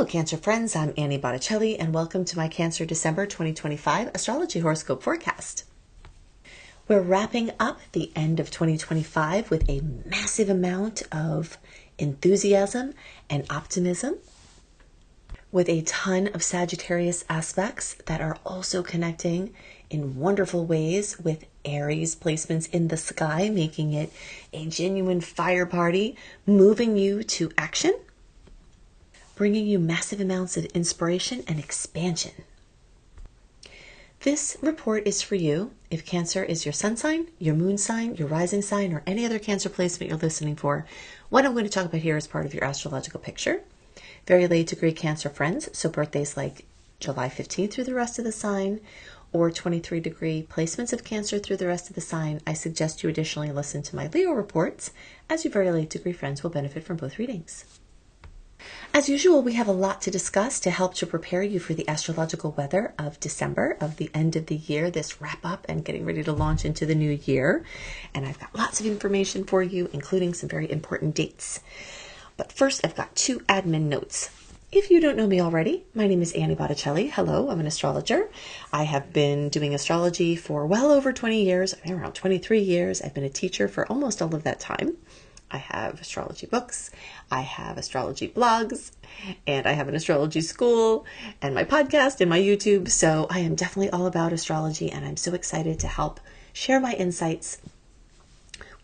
Cancer friends, I'm Annie Botticelli, and welcome to my Cancer December 2025 Astrology Horoscope Forecast. We're wrapping up the end of 2025 with a massive amount of enthusiasm and optimism, with a ton of Sagittarius aspects that are also connecting in wonderful ways with Aries placements in the sky, making it a genuine fire party, moving you to action, bringing you massive amounts of inspiration and expansion. This report is for you if Cancer is your sun sign, your moon sign, your rising sign, or any other Cancer placement you're listening for. What I'm going to talk about here is part of your astrological picture. Very late degree Cancer friends, so birthdays like July 15th through the rest of the sign, or 23 degree placements of Cancer through the rest of the sign, I suggest you additionally listen to my Leo reports, as your very late degree friends will benefit from both readings. As usual, we have a lot to discuss to help to prepare you for the astrological weather of December, of the end of the year, this wrap up and getting ready to launch into the new year. And I've got lots of information for you, including some very important dates. But first, I've got two admin notes. If you don't know me already, my name is Annie Botticelli. Hello, I'm an astrologer. I have been doing astrology for well over 20 years. I've been around 23 years. I've been a teacher for almost all of that time. I have astrology books, I have astrology blogs, and I have an astrology school, and my podcast and my YouTube. So I am definitely all about astrology, and I'm so excited to help share my insights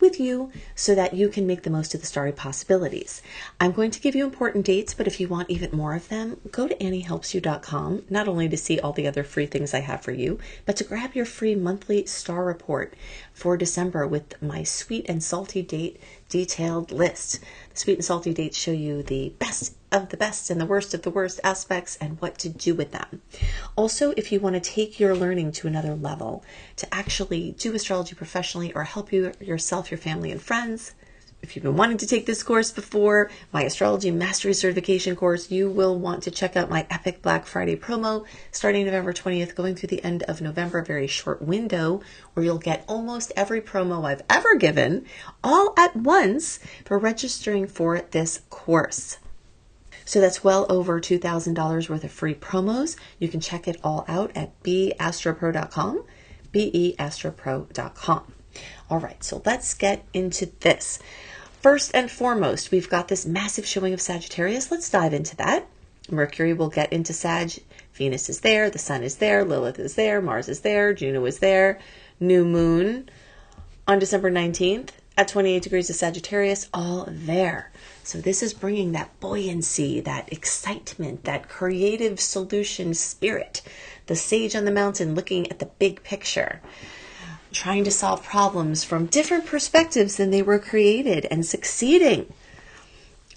with you so that you can make the most of the starry possibilities. I'm going to give you important dates, but if you want even more of them, go to anniehelpsyou.com, not only to see all the other free things I have for you, but to grab your free monthly star report for December with my sweet and salty date detailed list. The sweet and salty dates show you the best of the best and the worst of the worst aspects and what to do with them. Also, if you want to take your learning to another level, to actually do astrology professionally or help you yourself, your family, and friends, if you've been wanting to take this course before, my Astrology Mastery Certification course, you will want to check out my epic Black Friday promo starting November 20th, going through the end of November, a very short window where you'll get almost every promo I've ever given all at once for registering for this course. So that's well over $2,000 worth of free promos. You can check it all out at beastropro.com, beastropro.com. All right, so let's get into this. First and foremost, we've got this massive showing of Sagittarius. Let's dive into that. Mercury will get into Sag. Venus is there, the Sun is there, Lilith is there, Mars is there, Juno is there. New moon on December 19th at 28 degrees of Sagittarius, all there. So this is bringing that buoyancy, that excitement, that creative solution spirit. The sage on the mountain looking at the big picture, trying to solve problems from different perspectives than they were created and succeeding,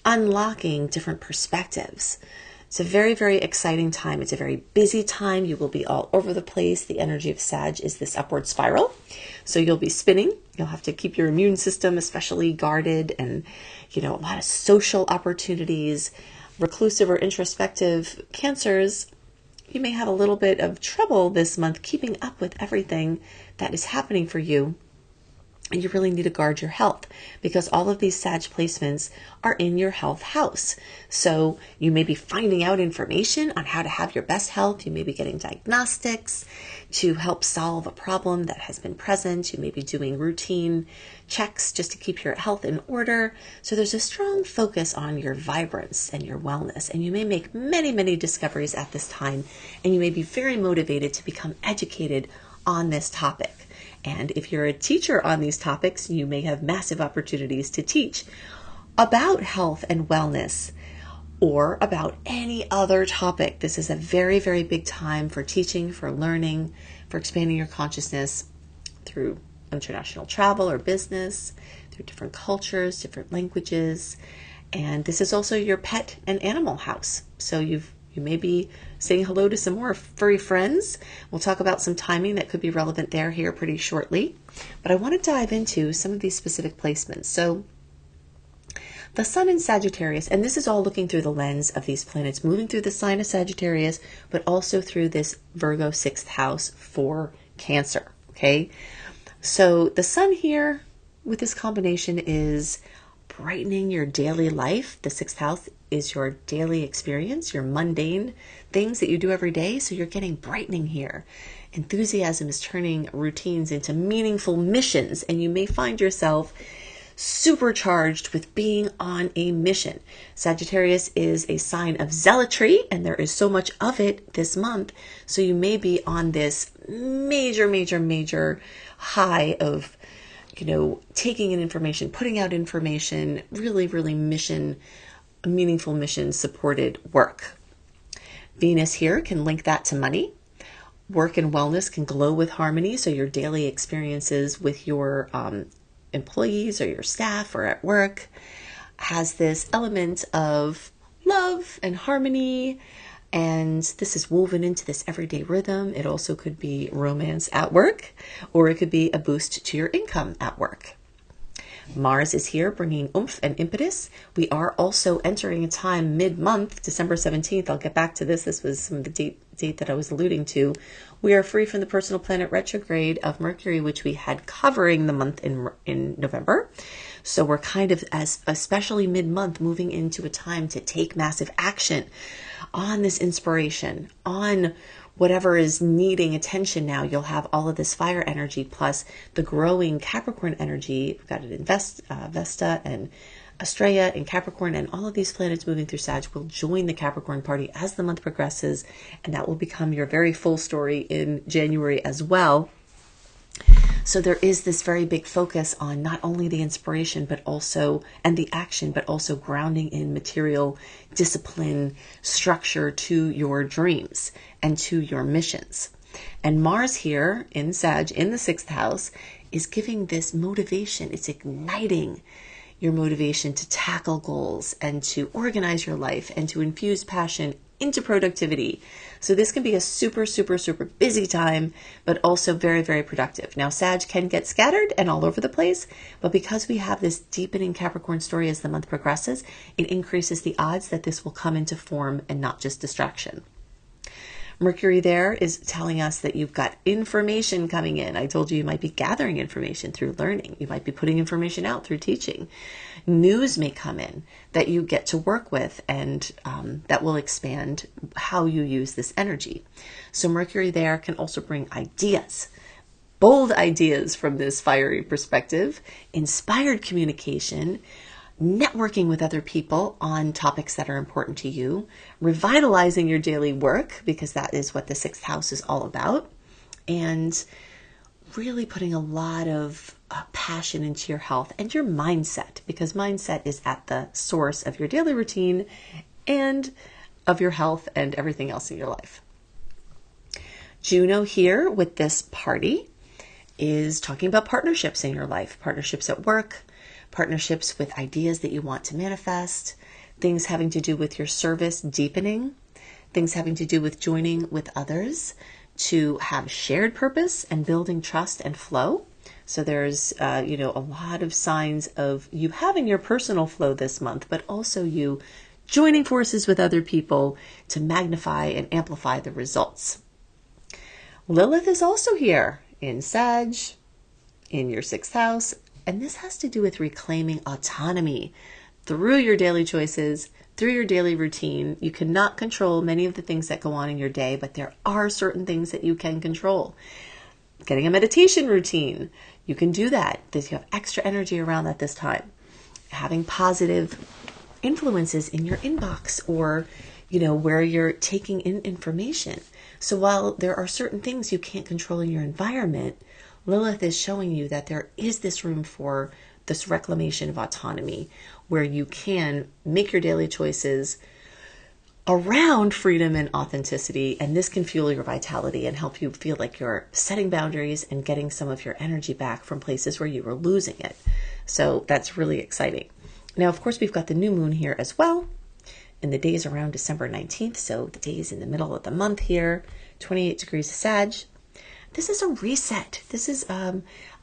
unlocking different perspectives. It's a very, very exciting time. It's a very busy time. You will be all over the place. The energy of Sag is this upward spiral. So you'll be spinning. You'll have to keep your immune system especially guarded, and, a lot of social opportunities. Reclusive or introspective Cancers, you may have a little bit of trouble this month keeping up with everything that is happening for you. And you really need to guard your health because all of these Sag placements are in your health house. So you may be finding out information on how to have your best health. You may be getting diagnostics to help solve a problem that has been present. You may be doing routine checks just to keep your health in order. So there's a strong focus on your vibrance and your wellness. And you may make many, many discoveries at this time. And you may be very motivated to become educated on this topic. And if you're a teacher on these topics, you may have massive opportunities to teach about health and wellness or about any other topic. This is a very, very big time for teaching, for learning, for expanding your consciousness through international travel or business, through different cultures, different languages. And this is also your pet and animal house. So you may be saying hello to some more furry friends. We'll talk about some timing that could be relevant there here pretty shortly. But I want to dive into some of these specific placements. So the Sun in Sagittarius, and this is all looking through the lens of these planets moving through the sign of Sagittarius, but also through this Virgo 6th house for Cancer. Okay, so the Sun here with this combination is brightening your daily life. The sixth house is your daily experience, your mundane things that you do every day. So you're getting brightening here. Enthusiasm is turning routines into meaningful missions, and you may find yourself supercharged with being on a mission. Sagittarius is a sign of zealotry, and there is so much of it this month. So you may be on this major high of, taking in information, putting out information, really meaningful mission supported work. Venus here can link that to money. Work and wellness can glow with harmony. So your daily experiences with your employees or your staff or at work has this element of love and harmony. And this is woven into this everyday rhythm. It also could be romance at work, or it could be a boost to your income at work. Mars is here bringing oomph and impetus. We are also entering a time mid-month, December 17th. I'll get back to this. This was some of the date that I was alluding to. We are free from the personal planet retrograde of Mercury, which we had covering the month in November. So we're kind of, as especially mid-month, moving into a time to take massive action on this inspiration, on whatever is needing attention now. You'll have all of this fire energy plus the growing Capricorn energy. We've got it in Vesta and Estrella and Capricorn, and all of these planets moving through Sag will join the Capricorn party as the month progresses, and that will become your very full story in January as well. So there is this very big focus on not only the inspiration, but also, and the action, but also grounding in material discipline, structure to your dreams and to your missions. And Mars here in Sag, in the sixth house, is giving this motivation. It's igniting your motivation to tackle goals and to organize your life and to infuse passion into productivity. So this can be a super busy time, but also very productive. Now, Sag can get scattered and all over the place, but because we have this deepening Capricorn story as the month progresses, it increases the odds that this will come into form and not just distraction. Mercury there is telling us that you've got information coming in. I told you might be gathering information through learning. You might be putting information out through teaching. News may come in that you get to work with, and that will expand how you use this energy. So Mercury there can also bring ideas, bold ideas from this fiery perspective, inspired communication, networking with other people on topics that are important to you, revitalizing your daily work, because that is what the sixth house is all about, and really putting a lot of passion into your health and your mindset, because mindset is at the source of your daily routine and of your health and everything else in your life. Juno here with this party is talking about partnerships in your life, partnerships at work, partnerships with ideas that you want to manifest, things having to do with your service deepening, things having to do with joining with others to have shared purpose and building trust and flow. So there's, a lot of signs of you having your personal flow this month, but also you joining forces with other people to magnify and amplify the results. Lilith is also here in Sag, in your sixth house, and this has to do with reclaiming autonomy through your daily choices, through your daily routine. You cannot control many of the things that go on in your day, but there are certain things that you can control. Getting a meditation routine, you can do that. You have extra energy around that this time. Having positive influences in your inbox or, where you're taking in information. So while there are certain things you can't control in your environment, Lilith is showing you that there is this room for this reclamation of autonomy where you can make your daily choices around freedom and authenticity, and this can fuel your vitality and help you feel like you're setting boundaries and getting some of your energy back from places where you were losing it. So that's really exciting. Now, of course, we've got the new moon here as well in the days around December 19th, so the days in the middle of the month here, 28 degrees of Sag. This is a reset. This is a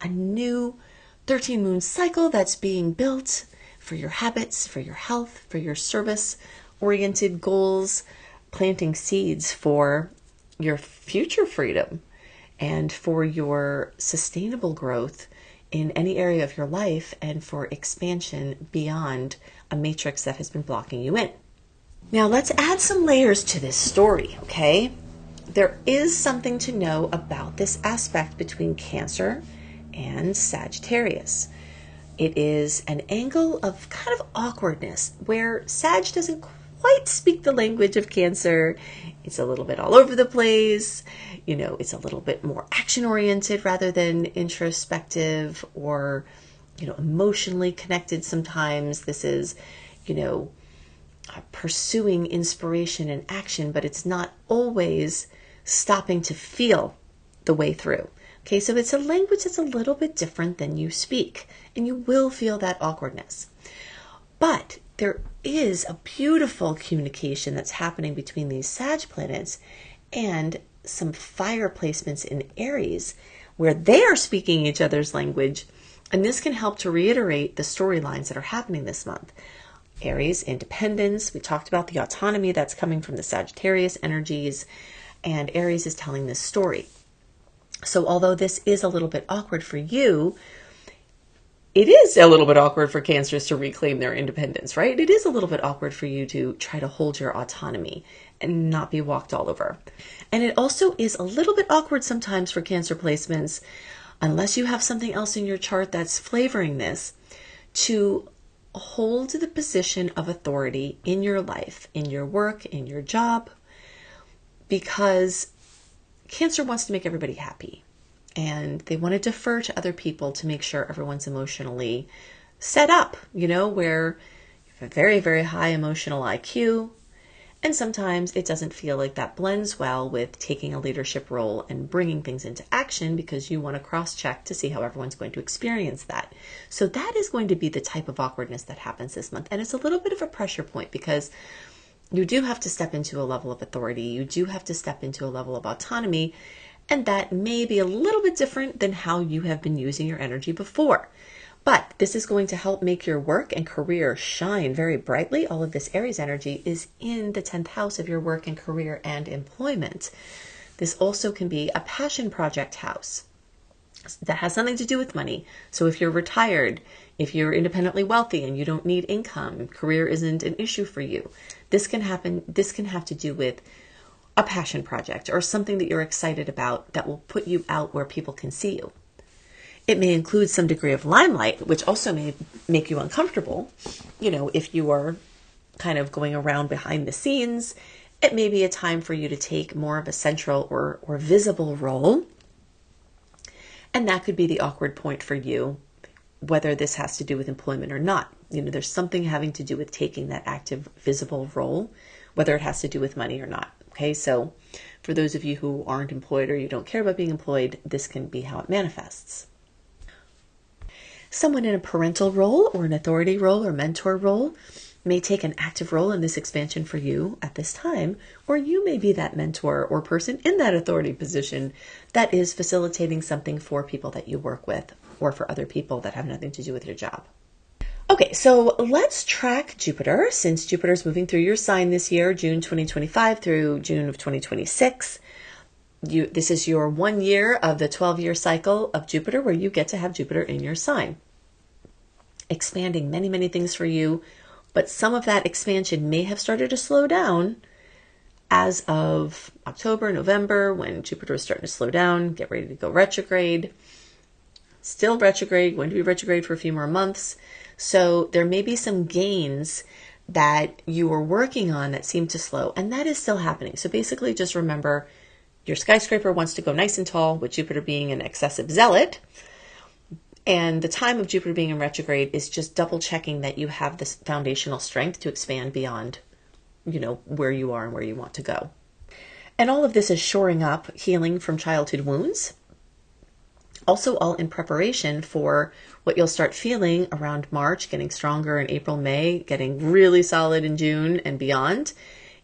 new 13 moon cycle that's being built for your habits, for your health, for your service-oriented goals, planting seeds for your future freedom and for your sustainable growth in any area of your life and for expansion beyond a matrix that has been blocking you in. Now let's add some layers to this story, okay? There is something to know about this aspect between Cancer and Sagittarius. It is an angle of kind of awkwardness where Sag doesn't quite speak the language of Cancer. It's a little bit all over the place. It's a little bit more action oriented rather than introspective or, emotionally connected sometimes. This is, pursuing inspiration and action, but it's not always stopping to feel the way through. Okay, so it's a language that's a little bit different than you speak, and you will feel that awkwardness. But there is a beautiful communication that's happening between these Sag planets and some fire placements in Aries where they are speaking each other's language, and this can help to reiterate the storylines that are happening this month. Aries, independence. We talked about the autonomy that's coming from the Sagittarius energies, and Aries is telling this story. So although this is a little bit awkward for you, it is a little bit awkward for Cancers to reclaim their independence, right? It is a little bit awkward for you to try to hold your autonomy and not be walked all over. And it also is a little bit awkward sometimes for Cancer placements, unless you have something else in your chart that's flavoring this, to hold the position of authority in your life, in your work, in your job, because Cancer wants to make everybody happy and they want to defer to other people to make sure everyone's emotionally set up, where you have a very, very high emotional IQ. And sometimes it doesn't feel like that blends well with taking a leadership role and bringing things into action because you want to cross-check to see how everyone's going to experience that. So that is going to be the type of awkwardness that happens this month. And it's a little bit of a pressure point because you do have to step into a level of authority. You do have to step into a level of autonomy. And that may be a little bit different than how you have been using your energy before. But this is going to help make your work and career shine very brightly. All of this Aries energy is in the 10th house of your work and career and employment. This also can be a passion project house that has something to do with money. So if you're retired, if you're independently wealthy and you don't need income, career isn't an issue for you, this can happen. This can have to do with a passion project or something that you're excited about that will put you out where people can see you. It may include some degree of limelight, which also may make you uncomfortable. If you are kind of going around behind the scenes, it may be a time for you to take more of a central or visible role. And that could be the awkward point for you, whether this has to do with employment or not. There's something having to do with taking that active, visible role, whether it has to do with money or not. Okay, so for those of you who aren't employed or you don't care about being employed, this can be how it manifests. Someone in a parental role or an authority role or mentor role may take an active role in this expansion for you at this time, or you may be that mentor or person in that authority position that is facilitating something for people that you work with or for other people that have nothing to do with your job. Okay, so let's track Jupiter, since Jupiter is moving through your sign this year, June 2025 through June of 2026. This is your 1 year of the 12-year cycle of Jupiter where you get to have Jupiter in your sign, expanding many, many things for you. But some of that expansion may have started to slow down as of October, November, when Jupiter is starting to slow down, get ready to go retrograde. Still retrograde, going to be retrograde for a few more months. So there may be some gains that you were working on that seem to slow, and that is still happening. So basically just remember, your skyscraper wants to go nice and tall with Jupiter being an excessive zealot. And the time of Jupiter being in retrograde is just double checking that you have this foundational strength to expand beyond, where you are and where you want to go. And all of this is shoring up, healing from childhood wounds. Also all in preparation for what you'll start feeling around March, getting stronger in April, May, getting really solid in June and beyond,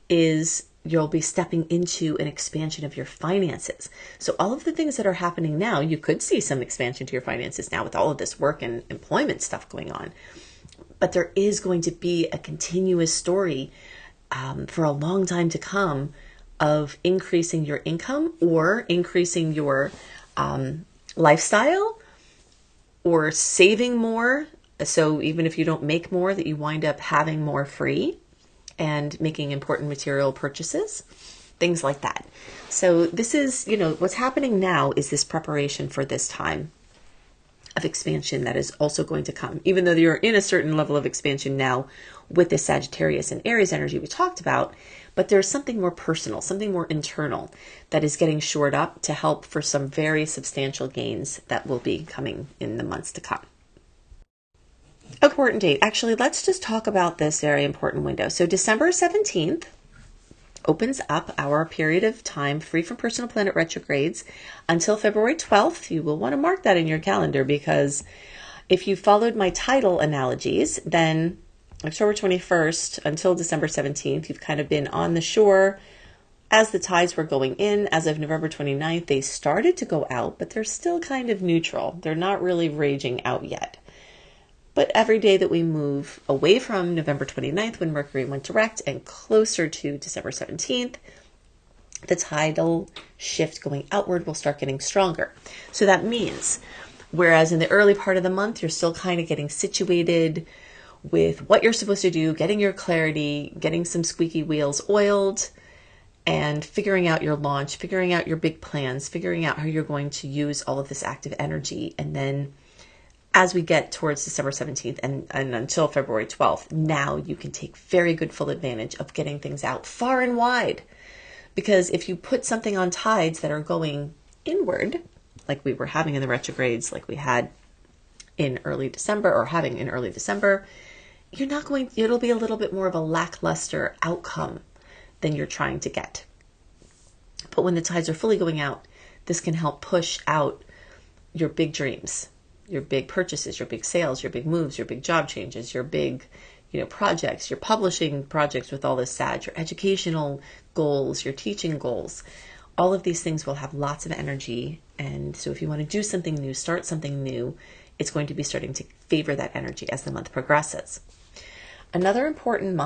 is you'll be stepping into an expansion of your finances. So all of the things that are happening now, you could see some expansion to your finances now with all of this work and employment stuff going on. But there is going to be a continuous story for a long time to come of increasing your income or increasing your lifestyle or saving more. So even if you don't make more, that you wind up having more free and making important material purchases, things like that. So this is, what's happening now is this preparation for this time of expansion that is also going to come, even though you're in a certain level of expansion now with the Sagittarius and Aries energy we talked about, but there's something more personal, something more internal that is getting shored up to help for some very substantial gains that will be coming in the months to come. Important date. Actually, let's just talk about this very important window. So December 17th opens up our period of time free from personal planet retrogrades until February 12th. You will want to mark that in your calendar, because if you followed my title analogies, then October 21st until December 17th, you've kind of been on the shore as the tides were going in. As of November 29th, they started to go out, but they're still kind of neutral. They're not really raging out yet. But every day that we move away from November 29th, when Mercury went direct, and closer to December 17th, the tidal shift going outward will start getting stronger. So that means, whereas in the early part of the month, you're still kind of getting situated with what you're supposed to do, getting your clarity, getting some squeaky wheels oiled, and figuring out your launch, figuring out your big plans, figuring out how you're going to use all of this active energy. And then as we get towards December 17th and until February 12th, now you can take very good full advantage of getting things out far and wide. Because if you put something on tides that are going inward, like we were having in the retrogrades, like we had in early December, or having in early December, it'll be a little bit more of a lackluster outcome than you're trying to get. But when the tides are fully going out, this can help push out your big dreams, your big purchases, your big sales, your big moves, your big job changes, your big, projects, your publishing projects with all this Sag, your educational goals, your teaching goals. All of these things will have lots of energy. And so if you want to do something new, start something new, it's going to be starting to favor that energy as the month progresses. Another important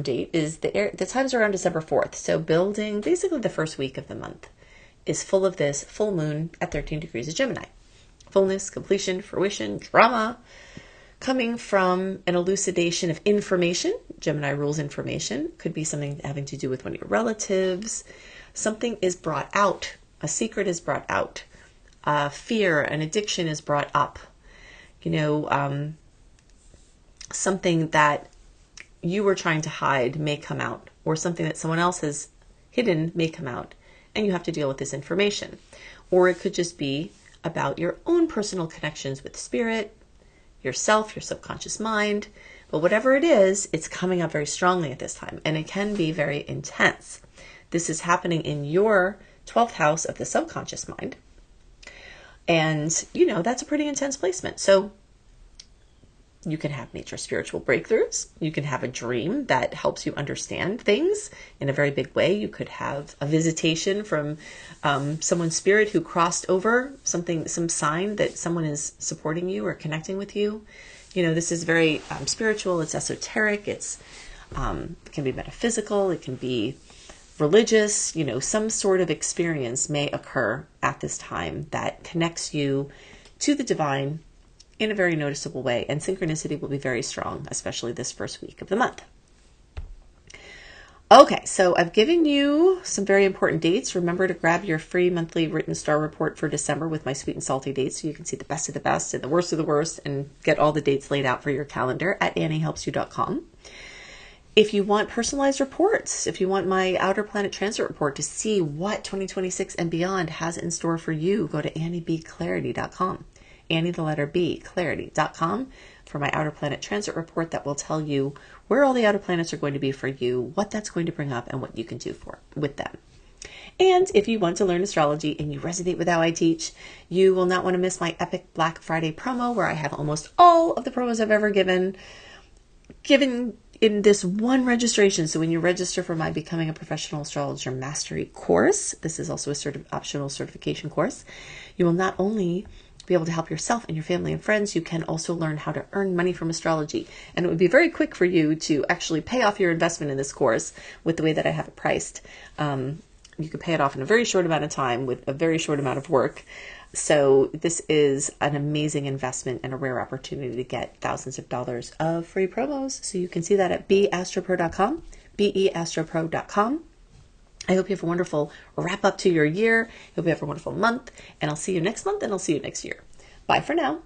date is the times around December 4th. So building basically the first week of the month is full of this full moon at 13 degrees of Gemini. Fullness, completion, fruition, drama, coming from an elucidation of information. Gemini rules information. Could be something having to do with one of your relatives. Something is brought out. A secret is brought out. Fear, an addiction is brought up. Something that you were trying to hide may come out, or something that someone else has hidden may come out, and you have to deal with this information. Or it could just be about your own personal connections with spirit, yourself, your subconscious mind. But whatever it is, it's coming up very strongly at this time, and it can be very intense. This is happening in your 12th house of the subconscious mind. And, that's a pretty intense placement. So you can have major spiritual breakthroughs. You can have a dream that helps you understand things in a very big way. You could have a visitation from someone's spirit who crossed over, some sign that someone is supporting you or connecting with you. This is very spiritual. It's esoteric. It can be metaphysical. It can be religious. Some sort of experience may occur at this time that connects you to the divine in a very noticeable way, and synchronicity will be very strong, especially this first week of the month. Okay, so I've given you some very important dates. Remember to grab your free monthly written star report for December with my sweet and salty dates, so you can see the best of the best and the worst of the worst, and get all the dates laid out for your calendar at anniehelpsyou.com. If you want personalized reports, if you want my outer planet transit report to see what 2026 and beyond has in store for you, go to anniebclarity.com. Annie, the letter B, clarity.com for my outer planet transit report that will tell you where all the outer planets are going to be for you, what that's going to bring up, and what you can do with them. And if you want to learn astrology and you resonate with how I teach, you will not want to miss my epic Black Friday promo, where I have almost all of the promos I've ever given in this one registration. So when you register for my Becoming a Professional Astrologer Mastery course, this is also a optional certification course, you will not only be able to help yourself and your family and friends, you can also learn how to earn money from astrology. And it would be very quick for you to actually pay off your investment in this course with the way that I have it priced. You can pay it off in a very short amount of time with a very short amount of work. So this is an amazing investment and a rare opportunity to get thousands of dollars of free promos. So you can see that at beastropro.com, beastropro.com. I hope you have a wonderful wrap up to your year. I hope you have a wonderful month, and I'll see you next month, and I'll see you next year. Bye for now.